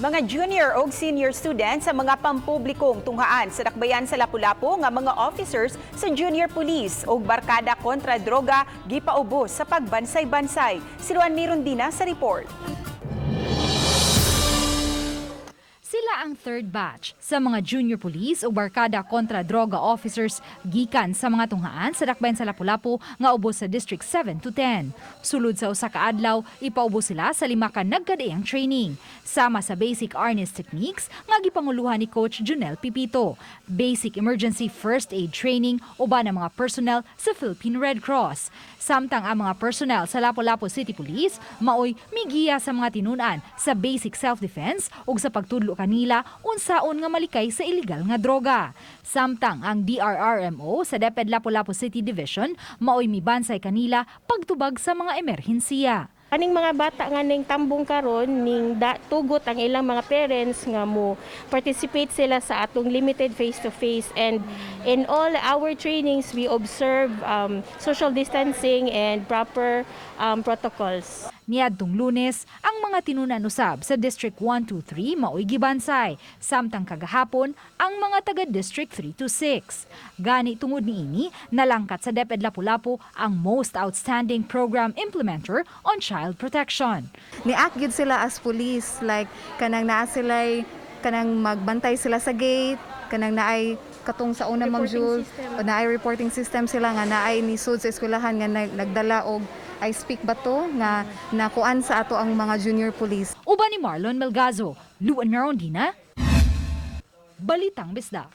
Mga junior o senior students sa mga pampublikong tunghaan sa dakbayan sa Lapu-Lapu nga mga officers sa junior police o barkada kontra droga gipaubos sa pagbansay-bansay. Siluan Miron Dina sa report. Sila ang third batch sa mga junior police o barkada kontra droga officers gikan sa mga tunghaan sa dakbayan sa Lapu-Lapu nga ubos sa District 7 to 10. Sulod sa usa ka adlaw, ipaubos sila sa 5 ka nagkadaiyang training. Sama sa basic arnis techniques nga gipanguluhan ni Coach Junel Pipito, basic emergency first aid training uban ang mga personnel sa Philippine Red Cross. Samtang ang mga personnel sa Lapu-Lapu City Police maoy migiya sa mga tinunan sa basic self-defense ug sa pagtudlo kanila unsaon nga malikay sa illegal nga droga. Samtang ang DRRMO sa DepEd Lapu-Lapu City Division maoy mibansay kanila pagtubag sa mga emerhensiya. Aning mga bata nga ning tambong karon ning tugot ang ilang mga parents nga mo participate sila sa atong limited face-to-face, and in all our trainings we observe social distancing and proper protocols. Niadtong Lunes, ang mga tinunan usab sa District 1 to 3 maoy gibansay, samtang kagahapon ang mga taga District 3 to 6. Gani tungod niini, nalangkat sa DepEd Lapu-Lapu ang most outstanding program implementer on child protection. Niak gyud sila as police, like kanang naa sila kanang magbantay sila sa gate, kanang naay katong sa una mangjul, naay reporting system sila nga naay ni sud sa eskwelahan nga nagdala og I speak ba to nga nakuan sa ato ang mga junior police. Uban ni Marlon Melgazo, Luan Narondina, Balitang Bisdak.